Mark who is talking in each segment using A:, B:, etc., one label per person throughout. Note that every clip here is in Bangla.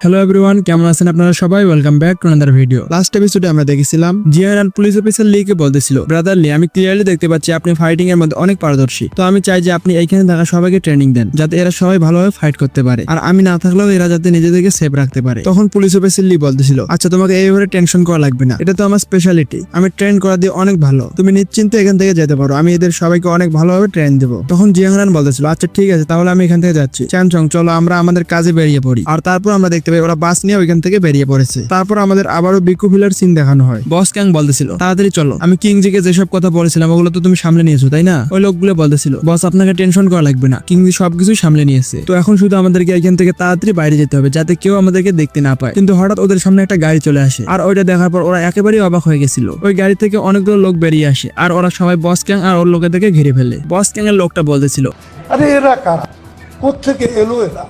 A: হ্যালো এভরিওয়ান, কেমন আছেন আপনারা সবাই? Welcome back to another video. Last এপিসোডে আমরা দেখেছিলাম জিয়ান পুলিশ অফিসার লিকে বলতেছিল, ব্রাদার লি, আমি ক্লিয়ারলি দেখতে পাচ্ছি আপনি ফাইটিং এর মধ্যে অনেক পারদর্শী। তো আমি চাই যে আপনি এইখানে থাকা সবাইকে ট্রেনিং দেন, যাতে এরা সবাই ভালোভাবে ফাইট করতে পারে, আর আমি না থাকলেও এরা যাতে নিজেদেরকে সেভ রাখতে পারে। তখন পুলিশ অফিসার লি বলতেছিল, আচ্ছা তোমাকে এইভাবে টেনশন করা লাগবে না, এটা তো আমার স্পেশালিটি, আমি ট্রেন করা দিয়ে অনেক ভালো, তুমি নিশ্চিন্তে এখান থেকে যেতে পারো, আমি এদের সবাইকে অনেক ভালোভাবে ট্রেন দেবো। তখন জিয়াংরান বলতেছিল, আচ্ছা ঠিক আছে, তাহলে আমি এখান থেকে যাচ্ছি। চ্যানচং, চলো আমরা আমাদের কাজে বেরিয়ে পড়ি। আর তারপর আমরা দেখতে পাই ওরা বাস নিয়ে ওইখান থেকে বেরিয়ে পড়েছে। তারপর আমাদের আবারও বিকু ভিলার সিন দেখানো হয়। বস ক্যাং বলতেছিল, তাড়াতাড়ি চলো, আমি কিংজিকে যেসব কথা বলেছিলাম ওগুলো তো তুমি সামলে নিয়েছো তাই না? ওই লোকগুলো বলতেছিল, বস আপনাকে টেনশন করা লাগবে না, কিংজি সবকিছু সামলে নিয়েছে, তো এখন শুধু আমাদেরকে এখান থেকে তাড়াতাড়ি বাইরে যেতে হবে, যাতে কেউ আমাদেরকে দেখতে না পায়। কিন্তু হঠাৎ ওদের সামনে একটা গাড়ি চলে আসে, আর ওইটা দেখার পর ওরা একেবারেই অবাক হয়ে গেছিল। ওই গাড়ি থেকে অনেকগুলো লোক বেরিয়ে আসে, আর ওরা সবাই বস ক্যাং আর ওর লোকেদেরকে ঘিরে ফেলে। বস ক্যাং এর লোকটা বলতেছিল,
B: আরে এরা কারা, কোত্থেকে এলো এরা?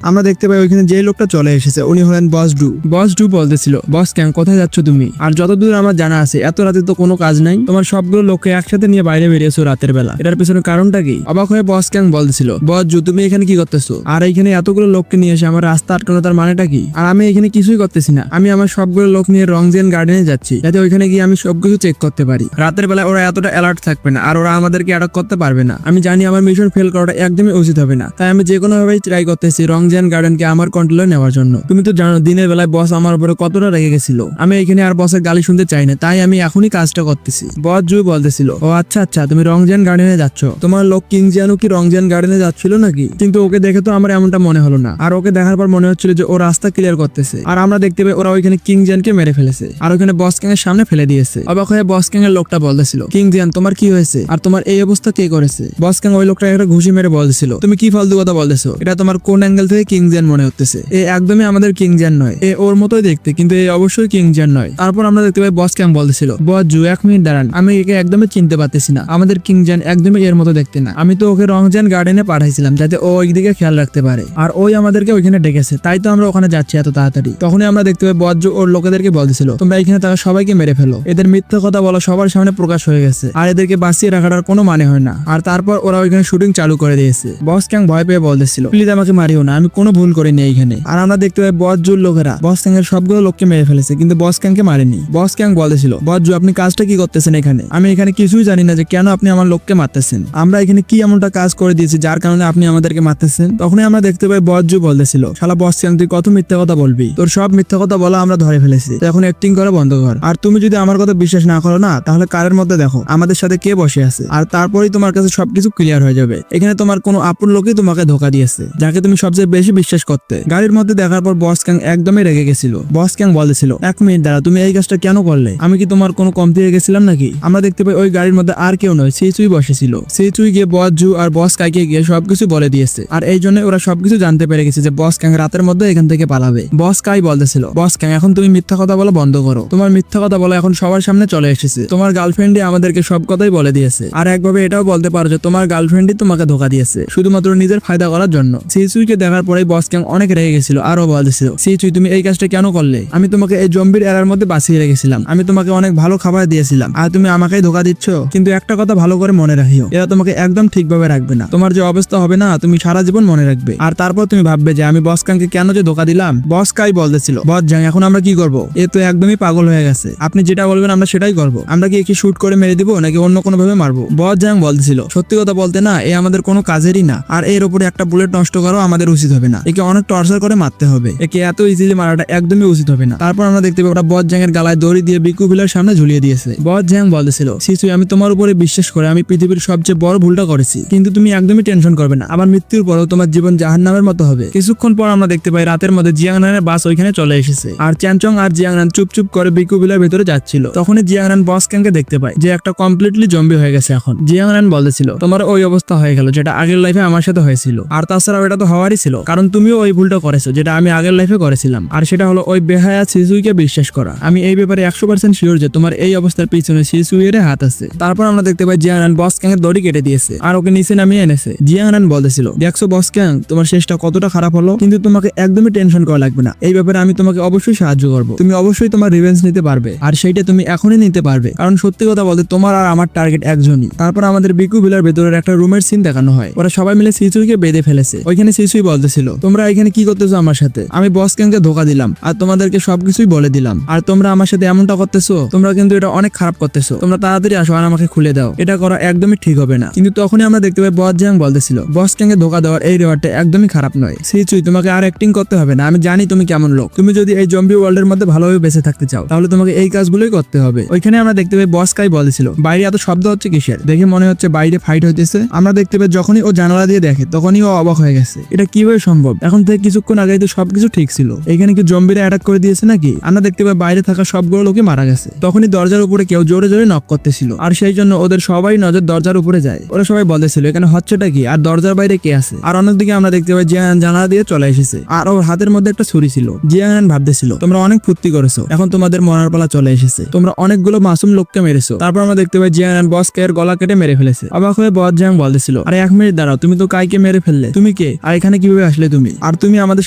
A: আমরা দেখতে পাই ওইখানে যে লোকটা চলে এসেছে উনি হলেন বস ডু। বস ডু বলতেছিল, বস ক্যাং কোথায় যাচ্ছ তুমি? আর যতদূর আমার জানা আছে এত রাতে তো কোনো কাজ নাই, তোমার সবগুলো লোককে একসাথে নিয়ে বাইরে বেরিয়েছো রাতের বেলা, এটার পিছনে কারণটা কি? অবাক হয়ে বস ক্যাং বলতেছিল, বস ডু তুমি এখানে কি করতেছো? আর এইখানে এতগুলো লোককে নিয়ে এসে আমার রাস্তা আটকানো তার মানেটা কি? আর আমি এখানে কিছুই করতেছি না, আমি আমার সবগুলো লোক নিয়ে রংজেন গার্ডেনে যাচ্ছি, যাতে ওইখানে গিয়ে আমি সবকিছু চেক করতে পারি। রাতের বেলা ওরা এতটা অ্যালার্ট থাকবে না, আর ওরা আমাদেরকে অ্যাটাক করতে পারবে না। আমি জানি আমার মিশন ফেল করাটা একদমই উচিত হবে না, তাই আমি যে কোনো ভাবেই ট্রাই করতেছি রংজেন গার্ডেনকে আমার কন্ট্রোলে নেওয়ার জন্য। তুমি তো জানো দিনের বেলায় বস আমার উপরে কতটা রেগে গেছিল, আমি এখানে আর বসের গালি শুনতে চাই না, তাই আমি এখনই কাজটা করতেছি। বস জু বলতেছিল, ও আচ্ছা আচ্ছা, তুমি রংজেন গার্ডেনে যাচ্ছ, তোমার লোক কিং জিয়ানু কি রংজেন গার্ডেনে যাচ্ছিল নাকি? কিন্তু ওকে দেখে তো আমার এমনটা মনে হলো না, আর ওকে দেখার পর মনে হচ্ছিল যে ও রাস্তা ক্লিয়ার করতেছে। আর আমরা দেখতে পাই ওরা ওইখানে কিং জিয়ানকে মেরে ফেলেছে, আর ওইখানে বস ক্যাং এর সামনে ফেলে দিয়েছে। অবাক হয়ে বস ক্যাং এর লোকটা বলতেছিল, কিং জিয়ান তোমার কি হয়েছে, আর তোমার এই অবস্থা কে করেছে? বস ক্যাং ওই লোকটা একটা ঘুষি মেরে বলতেছিল, তুমি কি ফালতু কথা বলতেছো, এটা তোমার কোন অ্যাঙ্গেল থেকে কিং জিয়ান মনে হতেছে? একদমই আমাদের কিং জ্যান নয়, এ ওর মতোই দেখতে, কিন্তু এ অবশ্যই কিং জ্যান নয়। তারপর আমরা দেখতে পাই বস ক্যাং বলতেছিল, বস জু 1 মিনিট দাঁড়ান, আমি একে একদমই চিনতে পারতেছি না, আমাদের কিং জ্যান একদমই এর মতো দেখতে না, আমি তো ওকে রংজ্যান গার্ডেনে পাঠাইছিলাম যাতে ও ওই দিকে খেয়াল রাখতে পারে, আর ওই আমাদেরকে ওইখানে ডেকেছে, তাই তো আমরা ওখানে যাচ্ছি এত তাড়াতাড়ি। তখনই আমরা দেখতে পাই বস জু ওর লোকেদেরকে বলতেছিল, তোমরা এখানে তারা সবাইকে মেরে ফেলো, এদের মিথ্যা কথা বলা সবার সামনে প্রকাশ হয়ে গেছে, আর এদেরকে বাঁচিয়ে রাখাটার কোনো মানে হয় না। আর তারপর ওরা ওইখানে শুটিং চালু করে দিয়েছে। বস ক্যাং ভয় পেয়ে বলতেছিল, প্লিজ আমাকে মারিও না, আমি কোনো ভুল করিনি এইখানে। আর আমরা দেখতে পাই বস জুর লোকেরা বস ক্যাং এর সবগুলো লোককে মেরে ফেলেছে, কিন্তু বস ক্যাং কে মারেনি। বস ক্যাং বলতেছিল, বস জু আপনি কাজটা কি করতেছেন এখানে? আমি এখানে কিছুই জানি না যে কেন আপনি আমার লোককে মারতেছেন, আমরা এখানে কি এমনটা কাজ করে দিয়েছি যার কারণে আপনি আমাদেরকে মারতেছেন? তখনই আমরা দেখতে পাই বস জু বলতেছিল, শালা বস ক্যাং তুই কত মিথ্যা কথা বলবি, তোর সব মিথ্যা কথা বলা আমরা ধরে ফেলেছি, তো এখন অ্যাক্টিং করা বন্ধ কর। আর তুমি যদি আমার কথা বিশ্বাস না করো না, তাহলে কারের মধ্যে দেখো আমাদের সাথে কে বসে আছে, আর তারপরেই তোমার কাছে সবকিছু ক্লিয়ার হয়ে যাবে। এখানে তোমার কোনো আপন লোকই তোমাকে ধোকা দিয়েছে, যাকে তুমি সবচেয়ে বেশি বিশ্বাস করতে। গাড়ির মধ্যে দেখার পর বস ক্যাং একদমই রেগে গেছিল। বস ক্যাং বলেছিল, 1 মিনিট দাঁড়া, তুমি এই কাজটা কেন করলে? আমি কি তোমার কোনো কমতি হয়ে গেছিলাম নাকি? আমরা দেখতে পাই ওই গাড়ির মধ্যে আর কেউ নয়, সেইচুই বসেছিল। সেইচুই গিয়ে বস জু আর বস কাইকে গিয়ে সবকিছু বলে দিয়েছে, আর এই জন্য ওরা সবকিছু জানতে পেরে গেছে যে বস ক্যাং রাতের মধ্যে এখান থেকে পালাবে। বস কাই বলতেছিল, বস ক্যাং এখন তুমি মিথ্যা কথা বলা বন্ধ করো, তোমার মিথ্যা কথা বলা এখন সবার সামনে চলে এসেছে, তোমার গার্লফ্রেন্ডই আমাদেরকে সব কথাই বলে দিয়েছে, আর একভাবে এটাও বলতে পারো যে তোমার গার্লফ্রেন্ডই তোমাকে ধোকা দিয়েছে শুধুমাত্র নিজের ফায়দা করার জন্য। সেইচুইকে দেখার পরেই বস ক্যাং অনেক রেগে গেছিল, আরো বলতেছিল, সেইচুই তুমি এই কাজটা কেন করলে? আমি তোমাকে এই জম্বির এরার মধ্যে বাঁচিয়ে রেখেছিলাম, আমি তোমাকে অনেক ভালো খাবার দিয়েছিলাম, আর তুমি আমাকেই ধোকা দিচ্ছ। কিন্তু একটা কথা ভালো করে মনে রাখিও, এরা তোমাকে একদম ঠিকভাবে রাখবে না, তোমার যে অবস্থা হবে না তুমি সারা জীবন মনে রাখবে, আর তারপর তুমি ভাববে যে আমি বস ক্যাংকে কেন যে ধোকা দিলাম। বস কাই বলতেছিল, বস জাং এখন আমরা কি করব? এ তো একদমই পাগল হয়ে গেছে, আপনি যেটা বলবেন আমরা সেটাই করব, আমরা কি একে শুট করে মেরে দিব নাকি অন্য কোনো ভাবে মারবো? বস জাং বলতেছিল, সত্যি কথা বলতে না, এ আমাদের কোনো কাজেরই না, আর এর উপরে একটা বুলেট নষ্ট করা আমাদের উচিত হবে না, একে অনেক টর্চার করে মারতে হবে, একে এত ইজিলি মারাটা একদমই উচিত হবে না। তারপর আমরা দেখতে পাই ওরা বস জ্যাং এর গালায় দড়ি দিয়ে বিকু ভিলার সামনে ঝুলিয়ে দিয়েছে। বস জ্যাং বলতেছিল, সিসুই আমি তোমার উপরে বিশ্বাস করে আমি পৃথিবীর সবচেয়ে বড় ভুলটা করেছি, কিন্তু তুমি একদমই টেনশন করবে না, আমার মৃত্যুর পরেও তোমার জীবন জাহান্নামের মতো হবে। কিছুক্ষণ পর আমরা দেখতে পাই রাতের মধ্যে জিয়াংনানের বাস ওইখানে চলে এসেছে, আর চ্যানচং আর জিয়াংনান চুপচুপ করে বিকু ভিলার ভেতরে যাচ্ছিল। তখনই জিয়াংনান বস ক্যাংকে দেখতে পায় যে একটা কমপ্লিটলি জম্বি হয়ে গেছে এখন। জিয়াংনান বলতেছিল, তোমার ওই অবস্থা হয়ে গেল যেটা আগের লাইফে আমার সাথে হয়েছিল, আর তাছাড়াও এটা তো হওয়ারই ছিল, কারণ তুমিও ওই ভুলটা করেছো যেটা আমি আগের লাইফে করেছিলাম, আর সেটা হলো ওই বেহায়া সিসুইকে বিশ্বাস করা। আমি এই ব্যাপারে 100% শিওর যে তোমার এই অবস্থার পিছনে সিসুইয়ের হাত আছে। তারপর আমরা দেখতে পাই জিয়াংনান বস ক্যাং এর দড়ি কেটে দিয়েছে, আর ওকে নিচে নামিয়ে এনেছে। জিয়াংনান বলতেছিল, দেখছো বস ক্যাং তোমার শেষটা কতটা খারাপ হলো, কিন্তু তোমাকে একদমই টেনশন করা লাগবে না, এই ব্যাপারে আমি তোমাকে অবশ্যই সাহায্য করবো, তুমি অবশ্যই তোমার রিভেঞ্জ নিতে পারবে, আর সেইটা তুমি এখনই নিতে পারবে, কারণ সত্যি কথা বলতে তোমার আর আমার টার্গেট একজনই। তারপর আমাদের বিকু ভিলার ভেতরের একটা রুমের সিন দেখানো হয়, ওরা সবাই মিলে সিসুইকে বেঁধে ফেলেছে। ওইখানে সিসুই বলতেছিল, বলতেছিল, তোমরা এখানে কি করতেছো আমার সাথে? আমি বস ক্যাংকে ধোকা দিলাম আর তোমাদেরকে সবকিছুই বলে দিলাম, আর তোমরা আমার সাথে এমনটা করতেছো। তোমরা কিন্তু এটা অনেক খারাপ করতেছো। তোমরা তাড়াতাড়ি আসো আর আমাকে খুলে দাও। এটা করা একদমই ঠিক হবে না। কিন্তু তখনই আমরা দেখতে পাই বস জিয়াং বলতেছিল, বস ক্যাংকে ধোকা দেওয়ার এই রেওয়ার্ডটা একদমই খারাপ নয়। সিচুই, তোমাকে আর অ্যাক্টিং করতে হবে না। আমি জানি তুমি কেমন লোক। তুমি যদি এই জম্বি ওয়ার্ল্ডের মধ্যে ভালোভাবে বেঁচে থাকতে চাও তাহলে তোমাকে এই কাজগুলোই করতে হবে। ওইখানে আমরা দেখতে পাই বস কাই বলেছিল, বাইরে এত শব্দ হচ্ছে কিসের? দেখে মনে হচ্ছে বাইরে ফাইট হইতেছে। আমরা দেখতে পাই যখনই ও জানালা দিয়ে দেখে তখনই ও অবাক হয়ে গেছে। এটা কিভাবে সম্ভব? এখন থেকে কিছুক্ষণ আগে তো সবকিছু ঠিক ছিল। এখানে কি জম্বিরা অ্যাটাক করে দিয়েছে নাকি? আমরা দেখতে পাই বাইরে থাকা সবগুলো লোকে মারা গেছে। তখনই দরজার উপরে কেউ জোরে জোরে নক করতেছিল, আর সেই জন্য ওদের সবাই নজর দরজার উপরে যায়। ওরা সবাই বলতেছিল এখানে হচ্ছেটা কি আর দরজার বাইরে কে আছে। আর অন্যদিকে আমরা দেখতে পাই জিয়ান জানালা দিয়ে চলে এসেছে, আর ওর হাতের মধ্যে একটা ছুরি ছিল। জিয়ান ভাবতেছিল, তোমরা অনেক ফুর্তি করেছো, এখন তোমাদের মরার পালা চলে এসেছে। তোমরা অনেকগুলো মাসুম লোককে মেরেছো। তারপর আমরা দেখতে পাই জিয়ান বস কে এর গলা কেটে মেরে ফেলেছে। অবাক হয়ে বস জিয়াং বলতেছিল, আরে 1 মিনিট দাঁড়াও, তুমি তো কাইকে মেরে ফেললে। তুমি কে আর এখানে কিভাবে আসলে তুমি? আর তুমি আমাদের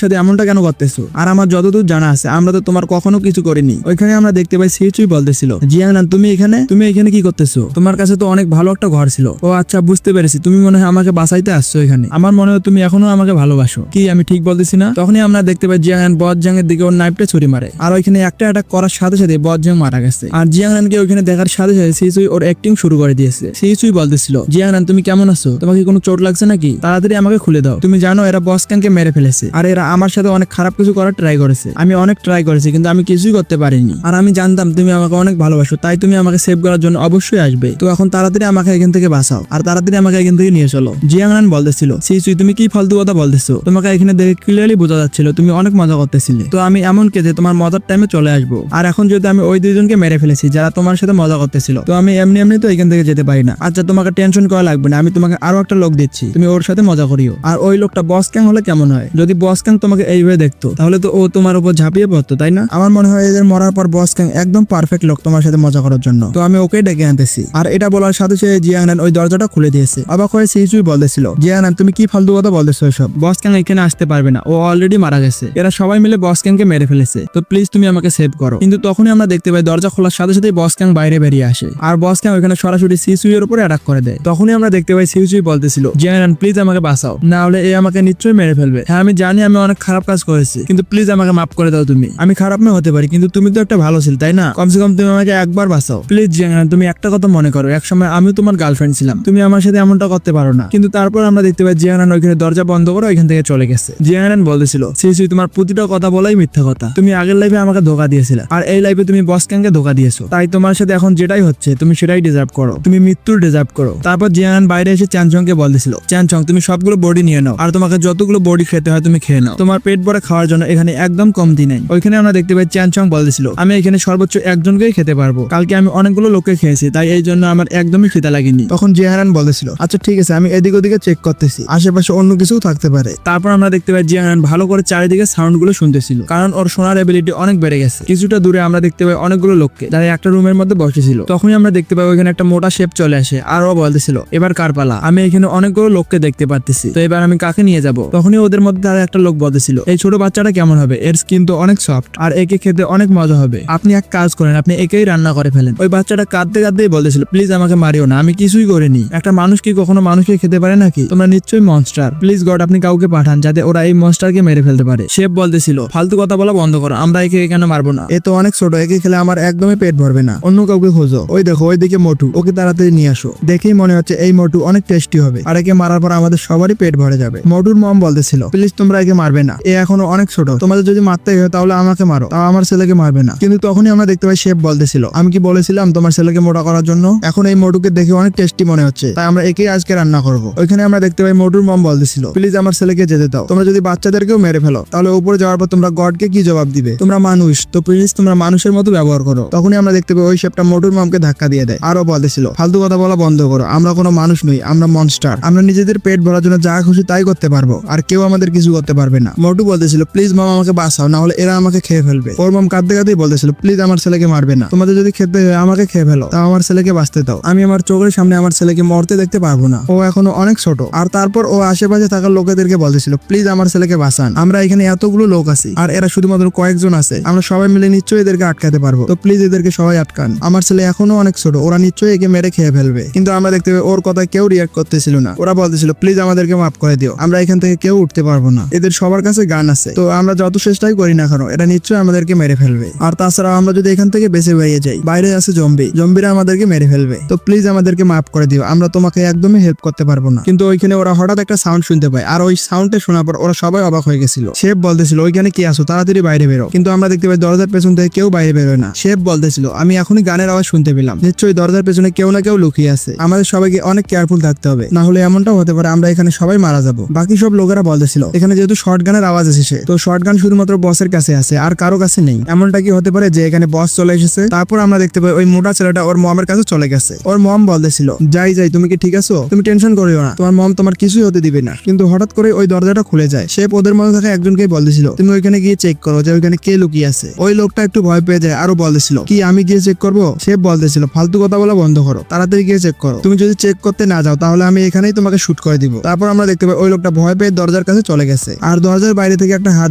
A: সাথে এমনটা কেন করতেছো? আর আমার যতদূর জানা আছে আমরা তো তোমার কখনো কিছু করিনি। ওইখানে আমরা দেখতে পাই সিচুই বলতেছিল, জিয়ান তুমি এখানে কি করতেছো? তোমার কাছে তো অনেক ভালো একটা ঘর ছিল। ও আচ্ছা, বুঝতে পেরেছি, তুমি মনে হয় আমাকে বাঁচাইতে আসছো এখানে। আমার মনে হয় তুমি এখনো আমাকে ভালোবাসো। কি আমি ঠিক বলতেছি না? তখনই আমরা দেখতে পাই জিয়ান বস জিয়াং এর দিকে ওর নাইফটা ছুরি মারে, আর ওইখানে একটা অ্যাটাক করার সাথে সাথে বস জিয়াং মারা গেছে। আর জিয়াংকে ওইখানে দেখার সাথে সাথে সিচুই ওর অ্যাক্টিং শুরু করে দিয়েছে। সিচুই বলতেছিল, জিয়ান তুমি কেমন আছো? তোমাকে কোনো চোট লাগছে নাকি? তাড়াতাড়ি আমাকে খুলে দাও। তুমি জানো এরা বস ক্যাংকে মেরে ফেলেছে, আর এরা আমার সাথে অনেক খারাপ কিছু করার ট্রাই করেছে। আমি অনেক ট্রাই করেছি কিন্তু আমি কিছুই করতে পারিনি। আর আমি জানতাম তুমি আমাকে অনেক ভালোবাসো, তাই তুমি আমাকে সেভ করার জন্য অবশ্যই আসবে। তো এখন তাড়াতাড়ি আমাকে এখান থেকে বাঁচাও আর তাড়াতাড়ি আমাকে এখান থেকে নিয়ে চলো। জিয়াংনান বলতেছিল, সিচুই তুমি কি ফালতু কথা বলতেছো? তোমাকে এখানে দেখে ক্লিয়ারলি বোঝা যাচ্ছিল তুমি অনেক মজা করতেছিলে। তো আমি এমন কে যে তোমার মজার টাইমে চলে আসবো। আর এখন যদি আমি ওই দুইজনকে মেরে ফেলেছি যারা তোমার সাথে মজা করতেছিল, তো আমি এমনি এমনি তো এখান থেকে যেতে পারি না। আচ্ছা, তোমাকে টেনশন করা লাগবে না, আমি তোমাকে আরো একটা লোক দিচ্ছি, তুমি ওর সাথে মজা করিও। আর ওই লোকটা বস ক্যাং হলে কেমন হয়? যদি বস ক্যাং তোমাকে এইভাবে দেখতো তাহলে তো ও তোমার উপর ঝাঁপিয়ে পড়তো, তাই না? আমার মনে হয় এদের মরার পর বস ক্যাং একদম পারফেক্ট লোক তোমার সাথে মজা করার জন্য। তো আমি ওকে ডেকে আনতেছি। আর এটা বলার সাথে সাথে জিয়াংনান ওই দরজাটা খুলে দিয়েছে। অবাক হয়ে সিচুই বলতেছিল, জিয়াংনান তুমি কি ফালতু কথা বলতেছো এসব? বস ক্যাং এখানে আসতে পারবে না, ও অলরেডি মারা গেছে। এরা সবাই মিলে বস ক্যাংকে মেরে ফেলেছে। তো প্লিজ তুমি আমাকে সেভ করো। কিন্তু তখনই আমরা দেখতে পাই দরজা খোলার সাথে সাথে বস ক্যাং বাইরে বেরিয়ে আসে, আর বস ক্যাং ওখানে সরাসরি সিচুই এর উপরে অ্যাটাক করে দেয়। তখনই আমরা দেখতে পাই সিচুই বলতেছিল, জিয়াংনান প্লিজ আমাকে বাঁচাও, না হলে এ আমাকে নিশ্চয়ই মেরে ফেলবে। হ্যাঁ আমি জানি আমি অনেক খারাপ কাজ করেছি, কিন্তু প্লিজ আমাকে মাফ করে দাও। তুমি আমি খারাপ না হতে পারি, কিন্তু তুমি তো একটা ভালো ছিল, তাই না? কমসে কম তুমি আমাকে একবার বাঁচাও প্লিজ। জিয়াংনান তুমি একটা কথা মনে করো, একসময় আমিও তোমার গার্লফ্রেন্ড ছিলাম, তুমি আমার সাথে এমনটা করতে পারো না। কিন্তু তারপর আমরা দেখতে পাই জিয়াংনান ওইখানে দরজা বন্ধ করে ওইখান থেকে চলে গেছে। জিয়াংনান বলতেছিল, সিচুই তোমার প্রতিটা কথা বলাই মিথ্যা কথা। তুমি আগের লাইফে আমাকে ধোকা দিয়েছিলে, আর এই লাইফে তুমি বস ক্যাংকে ধোকা দিয়েছো। তাই তোমার সাথে এখন যেটাই হচ্ছে তুমি সেটাই ডিজার্ভ করো, তুমি মৃত্যুর ডিজার্ভ করো। তারপর জিয়াংনান বাইরে এসে চ্যানচংকে বলতেছিল, চ্যানচং তুমি সবগুলো বডি নিয়ে নাও, আর তোমাকে যতগুলো বডি খেতে হয় তুমি খেয়ে নাও। তোমার পেট ভরে খাওয়ার জন্য এখানে একদম কমতি নেই। ওইখানে আমরা দেখতে পাই চ্যানচং বলতেছিল, আমি এখানে সর্বোচ্চ একজনকেই খেতে পারবো। কালকে আমি অনেকগুলো লোককে খেয়েছি, তাই এই জন্য আমার একদমই খিদা লাগেনি। তখন জিয়াংনান বলতেছিল, আচ্ছা ঠিক আছে, আমি এদিক ওদিকে চেক করতেছি, আশেপাশে অন্য কিছু থাকতে পারে। তারপর আমরা দেখতে পাই জিয়াংনান ভালো করে চারিদিকে সাউন্ড গুলো শুনতেছিল, কারণ ওর শোনার এবিলিটি অনেক বেড়ে গেছে। কিছুটা দূরে আমরা দেখতে পাই অনেকগুলো লোককে যারা একটা রুমের মধ্যে বসেছিল। তখনই আমরা দেখতে পাই ওইখানে একটা মোটা শেপ চলে আসে, আর ও বলতেছিল, এবার কার পালা? আমি এখানে অনেকগুলো লোককে দেখতে পাচ্ছি, তো এবার আমি কাকে নিয়ে যাব? তখনই ওদের মধ্যে তারা একটা লোক বলতেছিল, এই ছোট বাচ্চাটা কেমন হবে? এর স্কিন তো অনেক সফট, আর একে খেতে অনেক মজা হবে। আপনি এক কাজ করেন, আপনি একেই রান্না করে ফেলেন। ওই বাচ্চাটা কাঁদতে কাঁদতেই বলতেছিল, প্লিজ আমাকে মারিও না, আমি কিছুই করিনি। একটা মানুষ কি কখনো মানুষকে খেতে পারে নাকি? তোমরা নিশ্চয়ই মনস্টার। প্লিজ গড আপনি কাউকে পাঠান যাতে ওরা এই মনস্টারকে মেরে ফেলতে পারে। শেফ বলতেছিল, ফালতু কথা বলা বন্ধ করো, আমরা একে কেন মারবো না? এ তো অনেক ছোট, একে খেলে আমার একদমই পেট ভরবে না। অন্য কাউকে খোঁজো। ওই দেখো ওইদিকে মোটু, ওকে তাড়াতাড়ি নিয়ে আসো। দেখেই মনে হচ্ছে এই মোটু অনেক টেস্টি হবে, আর একে মারার পর আমাদের সবারই পেট ভরে যাবে। মোটুর মম বলতেছিল, প্লিজ তোমরা একে মারবে না, এ এখনো অনেক ছোট, তোমাদের যদি মারতেই হয় তাহলে আমাকে মারো, তাও আমার ছেলেকে মারবে না। কিন্তু তখনই আমরা দেখতে পাই শেফ বলতেছিল, আমি কি বলেছিলাম তোমার ছেলেকে মোটা করার জন্য? এখন এই মোটুকে দেখে অনেক টেস্টি মনে হচ্ছে, তাই আমরা একেই আজকে রান্না করবো। ওইখানে আমরা দেখতে পাই মোটুর মম বলতেছিল, প্লিজ আমার ছেলেকে যেতে দাও। তোমরা যদি বাচ্চাদেরকেও মেরে ফেলো তাহলে উপরে যাওয়ার পর তোমরা গডকে কি জবাব দিবে? তোমরা মানুষ, তো প্লিজ তোমরা মানুষের মতো ব্যবহার করো। তখনই আমরা দেখতে পাই ওই শেফটা মোটুর মমকে ধাক্কা দিয়ে দেয়, আরো বলতেছিল, ফালতু কথা বলা বন্ধ করো, আমরা কোনো মানুষ নই, আমরা মনস্টার। আমরা নিজেদের পেট ভরার জন্য যা খুশি তাই করতে পারবো, আর কেউ আমাদের কিছু করতে পারবে না। মোটু বলতেছিল, প্লিজ মম আমাকে বাঁচাও, না হলে এরা আমাকে খেয়ে ফেলবে। ওর মম কাঁদতে কাঁদতেই বলতেছিল, প্লিজ আমার ছেলেকে মারবে না, তোমাদের যদি খেতে হয় আমাকে খেয়ে ফেলো, তাও আমার ছেলেকে বাঁচতে দাও। আমি আমার চোখের সামনে আমার ছেলেকে মরতে দেখতে পারবো না, ও এখনো অনেক ছোট। আর তারপর ও আশেপাশে থাকা লোকেদেরকে বলতেছিল, প্লিজ আমার ছেলেকে বাঁচান, আমরা এখানে এতগুলো লোক আছি আর এরা শুধুমাত্র কয়েকজন আছে, আমরা সবাই মিলে নিশ্চয়ই এদেরকে আটকাতে পারবো, তো প্লিজ এদেরকে সবাই আটকান, আমার ছেলে এখনো অনেক ছোট, ওরা নিশ্চয়ই একে মেরে খেয়ে ফেলবে। কিন্তু আমরা দেখতে পাই ওর কথা কেউ রিয়াক্ট করতেছিল না, ওরা বলতেছিল, প্লিজ আমাদেরকে মাফ করে দিও, আমরা এখান থেকে কেউ কেউ উঠতে পারবো না। এদের সবার কাছে গান আছে, তো আমরা যত চেষ্টাই করি না কেন এটা নিশ্চয়ই আমাদেরকে মেরে ফেলবে। আর তাছাড়া আমরা যদি এখান থেকে বেঁচে বেরিয়ে যাই, বাইরে আছে জম্বিরা আমাদেরকে মেরে ফেলবে। তো প্লিজ আমাদেরকে মাফ করে দিও, আমরা তোমাকে একদমই হেল্প করতে পারবো না। কিন্তু ওইখানে ওরা হঠাৎ একটা সাউন্ড শুনতে পায়, আর ওই সাউন্ডটা শোনার পর ওরা সবাই অবাক হয়ে গেছিল। শেফ বলতেছিল ওইখানে কি আছো, তাড়াতাড়ি বাইরে বেরো। কিন্তু আমরা দেখতে পাই দরজার পেছন থেকে কেউ বাইরে বেরোয় না। শেফ বলতেছিল আমি এখনই গানের আওয়াজ শুনতে পেলাম, নিশ্চয়ই দরজার পেছনে কেউ না কেউ লুকিয়ে আছে। আমাদের সবাইকে অনেক কেয়ারফুল থাকতে হবে, না হলে এমনটাও হতে পারে আমরা এখানে সবাই মারা যাবো। বাকি সব লোকেরা বলতেছিল এখানে যেহেতু শর্টগানের আওয়াজ এসেছে, তো শর্টগান শুধুমাত্র বসের কাছে আছে, আর কারো কাছে নেই। এমনটা কি হতে পারে যে এখানে বস চলে এসেছে? তারপর আমরা দেখতে পাই ওই মোটা ছেলেটা ওর মমের কাছে চলে গেছে। ওর মম বলতেছিল যাই তুমি কি ঠিক আছো, তুমি টেনশন করিও না, তোমার মম তোমার কিছুই হতে দিবে না। কিন্তু হঠাৎ করে ওই দরজাটা খুলে যায়। সে ওদের মধ্যে থাকা একজনকেই বলতেছিল তুমি ওইখানে গিয়ে চেক করো যে ওইখানে কে লুকিয়ে আছে। ওই লোকটা একটু ভয় পেয়ে যায়, আরো বলতেছিল কি আমি গিয়ে চেক করবো? সে বলতেছিল ফালতু কথা বলা বন্ধ করো, তাড়াতাড়ি গিয়ে চেক করো, তুমি যদি চেক করতে না যাও তাহলে আমি এখানেই তোমাকে শুট করে দিব। তারপর আমরা দেখতে পাই ওই লোকটা ভয় পেয়ে দরজার কাছে চলে গেছে, আর দরজার বাইরে থেকে একটা হাত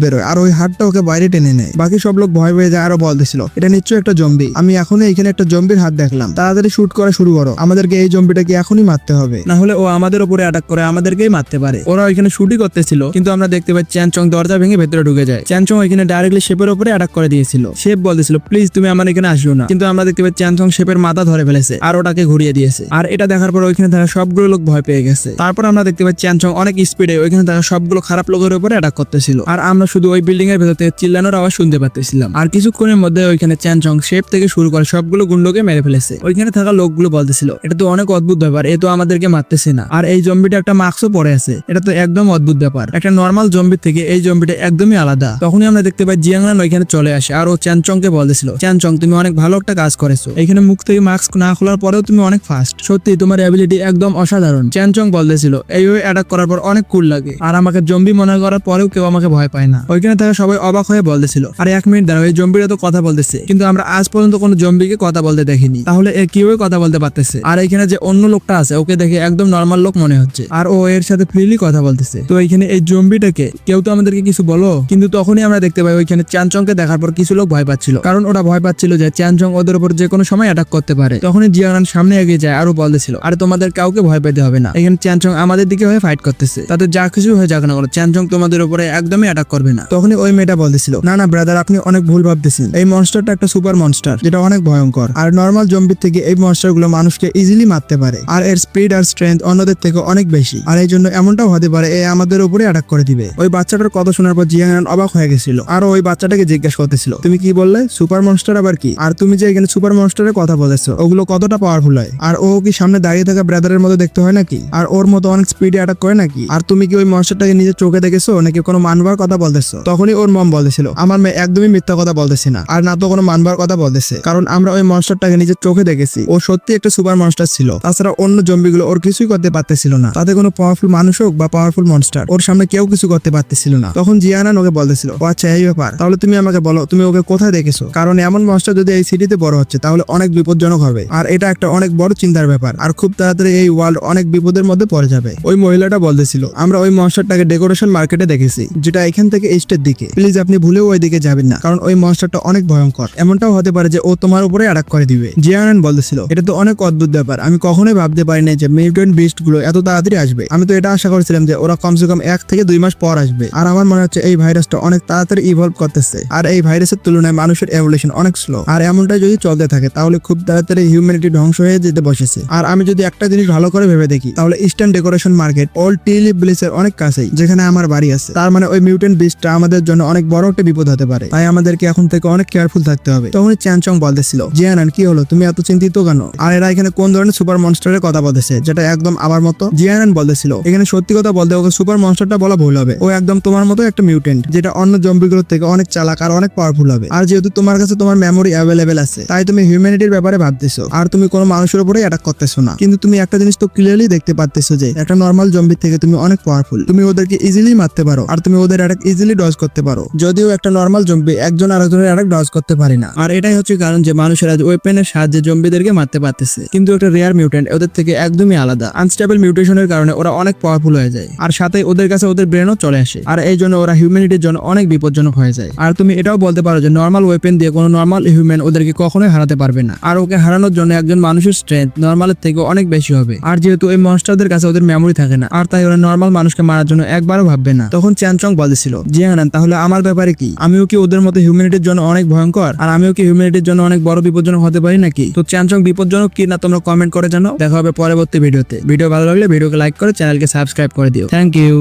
A: বেরোয়, আর ওই হাতটা ওকে বাইরে টেনে নেয়। বাকি সব লোক ভয় পেয়ে যায়, আরো বলতেছিল এটা নিশ্চয়ই একটা জম্বি, আমি এখনই এখানে একটা জম্বির হাত দেখলাম, তাড়াতাড়ি শুট করা শুরু করো, আমাদেরকে এই জম্বিটাকে এখনই মারতে হবে, না হলে ও আমাদের উপরে অ্যাটাক করে আমাদেরকেই মারতে পারে। ওরা ওইখানে শুটই করতেছিল, কিন্তু আমরা দেখতে পাই চ্যানচং দরজা ভেঙে ভেতরে ঢুকে যায়। চ্যানচং ওইখানে ডাইরেক্টলি শেপের উপরে অ্যাটাক করে দিয়েছিল। শেপ বলতেছিল প্লিজ তুমি আমার এখানে আসো না, কিন্তু আমরা দেখতে পাই চ্যানচং শেপের মাথা ধরে ফেলেছে আর ওটাকে ঘুরিয়ে দিয়েছে। আর এটা দেখার পর ওইখানে থাকা সবগুলো লোক ভয় পেয়ে গেছে। তারপর আমরা দেখতে পাই চ্যানচং অনেক স্পিডে ওইখানে থাকা সবগুলো খারাপ লোকের উপরে অ্যাটাক করতেছিল, আর আমরা শুধু ওই বিল্ডিং এর ভেতর থেকে চিল্লানোর আওয়াজ শুনতে পাচ্ছিলাম। আর কিছুক্ষণের মধ্যে ওইখানে চ্যানচং শেপ থেকে শুরু করে সবগুলো গুন্ডকে মেরে ফেলেছে। ওইখানে থাকা লোকগুলো বলতেছিল এটা তো অনেক অদ্ভুত ব্যাপার, এ তো আমাদেরকে মারতেছে না, আর এই জম্বিটা একটা মাস্কও পরে আছে, এটা তো একদম অদ্ভুত ব্যাপার, একটা নর্মাল জম্বির থেকে এই জম্বিটা একদমই আলাদা। তখনই আমরা দেখতে পাই জিয়াংলান ওইখানে চলে আসে, আর ও চ্যানচংকে বলতেছিল চ্যানচং তুমি অনেক ভালো একটা কাজ করেছো, এখানে মুখ থেকে মাস্ক না খোলার পরেও তুমি অনেক ফাস্ট, সত্যি তোমার অ্যাবিলিটি একদম অসাধারণ। চ্যানচং বলতেছিল এই ওই অ্যাটাক করার পর অনেক কুল লাগে, আর আমাকে জম্বি মনে করার পরেও কেউ আমাকে ভয় পায় না। ওইখানে থাকা সবাই অবাক হয়ে বলতেছিল আরে এক মিনিট দাঁড়াও, এই জম্বিরা তো কথা বলতেছে, কিন্তু আমরা আজ পর্যন্ত কোনো জম্বিকে কথা বলতে দেখিনি, তাহলে এ কিভাবে কথা বলতে পারতেছে? আর এখানে যে অন্য লোকটা আছে ওকে দেখে একদম নর্মাল লোক মনে হচ্ছে, আর ও এর সাথে ফ্রিলি কথা বলতেছে। তো এইখানে এই জম্বিটাকে কেউ তো আমাদেরকে কিছু বলো। কিন্তু তখনই আমরা দেখতে পাই ওইখানে চ্যানচংকে দেখার পর কিছু লোক ভয় পাচ্ছিল, কারণ ওরা ভয় পাচ্ছিল যে চ্যানচং ওদের উপর যে কোনো সময় অ্যাটাক করতে পারে। তখনই জিয়াংলান সামনে এগিয়ে যায়, আরো বলতেছিল আরে তোমাদের কাউকে ভয় পেতে হবে না, এখানে চ্যানচং আমাদের দিকে হয়ে ফাইট করতেছে, তাদের যা কিছু হয়ে যাক না কেন চ্যানচং তোমাদের উপরে একদমই অ্যাটাক করবে না। তখনই ওই মেয়েটা বলতেছিল না না ব্রাদার, আপনি অনেক ভুল ভাবতেছেন, এই মনস্টারটা একটা সুপার মনস্টার যেটা অনেক ভয়ঙ্কর, আর নর্মাল জম্বির থেকে এই মনস্টার গুলো মানুষকে ইজিলি মারতে পারে, আর এর স্পিড আর স্ট্রেংথ অন্যদের থেকে অনেক বেশি, আর এই জন্য এমনটাও হতে পারে এ আমাদের উপরে অ্যাটাক করে দিবে। ওই বাচ্চাটার কথা শোনার পর জিয়াংলান অবাক হয়ে গেছিল, আর ওই বাচ্চাটাকে জিজ্ঞেস করতেছিল তুমি কি বললে, সুপার মনস্টার আবার কি? আর তুমি যে এখানে সুপার মনস্টারের কথা বলেছো ওগুলো কতটা পাওয়ারফুল হয়? আর ও কি সামনে দাঁড়িয়ে থাকা ব্রাদারের মতো দেখতে হয় নাকি? আর ওর মতো অনেক স্পিডে অ্যাটাক করে নাকি? আর তুমি কি ওই মনস্টারটাকে নিজের চোখে দেখেছো নাকি কোনো মানবার কথা বলতেছো? তখনই ওর মম বলতেছিল আমার মেয়ে একদমই মিথ্যা কথা বলতেছে না, আর না তো কোনো মানবার কথা বলতেছে, কারণ আমরা ওই মনস্টারটাকে নিজের চোখে দেখেছি, ও সত্যি একটা সুপার মনস্টার ছিল। তাছাড়া অন্য জম্বিগুলো ওর কিছুই করতে পারতেছিল না, তাতে কোনো পাওয়ারফুল মানুষ হোক বা পাওয়ারফুল মনস্টার ওর সামনে কেউ কিছু করতে পারতেছিল না। তখন জিয়ানান ওকে বলতেছিল ও আচ্ছা এই ব্যাপার, তাহলে তুমি আমাকে বলো তুমি ওকে কোথায় দেখেছো, কারণ এমন মনস্টার যদি এই সিটিতে বড় হচ্ছে তাহলে অনেক বিপজ্জনক হবে, আর এটা একটা অনেক বড় চিন্তার ব্যাপার, আর খুব তাড়াতাড়ি এই ওয়ার্ল্ড অনেক বিপদের মধ্যে পড়ে যাবে। ওই মহিলাটা বলতেছিল আমরা ওই মনস্টারটাকে ডেকোরেশন মার্কেটে দেখেছি, যেটা এখান থেকে ইস্টের দিকে, প্লিজ আপনি ভুলেও ওই দিকে যাবেন না, কারণ ওই মনস্টারটা অনেক ভয়ঙ্কর, এমনটাও হতে পারে যে ও তোমার উপরে অ্যাটাক করে দিবে। জিয়ানান বলতেছিল এটা তো অনেক অদ্ভুত ব্যাপার, আমি কখনোই ভাবতে পারি না যে মিউট্যান্ট বিস্ট গুলো এত তাড়াতাড়ি আসবে, আমি তো এটা আশা করেছিলাম যে ওরা কমসে কম 1 থেকে 2 মাস পর আসবে, আর আমার মনে হচ্ছে এই ভাইরাসটা অনেক তাড়াতাড়ি ইভলভ করতেছে, আর এই ভাইরাসের তুলনায় মানুষের এভলিউশন অনেক স্লো, আর এমনটাই যদি চলতে থাকে তাহলে খুব তাড়াতাড়ি হিউম্যানিটি ধ্বংস হয়ে যেতে বসেছে। আর আমি যদি একটা জিনিস ভালো করে ভেবে দেখি তাহলে ইস্টার্ন ডেকোরেশন মার্কেট ওল্ড টিলিপ ব্লিসের অনেক কাছেই, যেখানে আমার বাড়ি আছে, তার মানে ওই মিউট্যান্ট বিস্টটা আমাদের জন্য অনেক বড় একটা বিপদ হতে পারে, তাই আমাদেরকে এখন থেকে অনেক কেয়ারফুল থাকতে হবে। তখন চ্যানচং বলতেছিল জিয়ানান কি হলো, তুমি এত চিন্তিত কেন? আর এরা এখানে কোন ধরনের সুপার মনস্টারের কথা বলতেছে যেটা একদম আমার মতো? জিয়ানান বলতেছিল এখানে সত্যি কথা বলতে ওকে সুপার মনস্টারটা বলা ভুল হবে, ও একদম তোমার মতো একটা মিউট্যান্ট যেটা অন্য জম্বিগুলোর থেকে অনেক চালাক আর অনেক পাওয়ারফুল হবে, আর যেহেতু তোমার কাছে তোমার মেমোরি অ্যাভেলেবেল আছে তাই তুমি হিউম্যানিটির ব্যাপারে ভাবতেছো, আর তুমি কোনো মানুষের উপরে অ্যাটাক করতেছো না। কিন্তু তুমি একটা জিনিস তো ক্লিয়ারলি দেখতে পারতেছো যে একটা নর্মাল জম্বির থেকে তুমি অনেক পাওয়ারফুল, তুমি ওদেরকে ইজিলি মারতে পারো, আর তুমি ওদের অ্যাটাক ইজিলি ডজ করতে পারো, যদিও একটা নর্মাল জম্বি একজন আরেকজনের অ্যাটাক ডজ করতে পারে না। আর এটাই হচ্ছে কারণ যে মানুষেরা ওয়েপেনের সাহায্যে জম্বিদেরকে মারতে পারতেছে, কিন্তু একটা রেয়ার মিউট্যান্ট ওদের থেকে একদমই আলাদা, আনস্টেবল মিউটেশনের কারণে ওরা অনেক পাওয়ারফুল হয়ে যায়, আর সাথে ওদের কাছে ওদের ব্রেনও চলে আসে, আর এই জন্য ওরা হিউম্যানিটির জন্য অনেক বিপজ্জনক হয়ে যায়। আর তুমি এটাও বলতে পারো যে নর্মাল ওয়েপেন দিয়ে কোনো নর্মাল হিউম্যান ওদেরকে কখনোই হারাতে পারবে না, আর ওকে হারানোর জন্য একজন মানুষের স্ট্রেংথ নর্মালের থেকে অনেক বেশি হবে। আর যেহেতু এই মনস্টারদের কাছে ওদের মেমোরি থাকে না, আর তাই ওরা নর্মাল মানুষকে মারার জন্য একবারও ভাববে না। তখন চ্যানচং বলেছিল, জি হানান তাহলে আমার ব্যাপারে কি? আমিও কি ওদের মতো হিউম্যানিটির জন্য অনেক ভয়ঙ্কর? আর আমিও কি হিউম্যানিটির জন্য অনেক বড় বিপজ্জনক হতে পারি নাকি? তো চ্যানচং বিপজ্জনক কি না তোমরা কমেন্ট করে জানাও। দেখা হবে পরবর্তী ভিডিওতে। ভিডিও ভালো লাগলে ভিডিওকে লাইক করে চ্যানেলকে সাবস্ক্রাইব করে দিও। Thank you.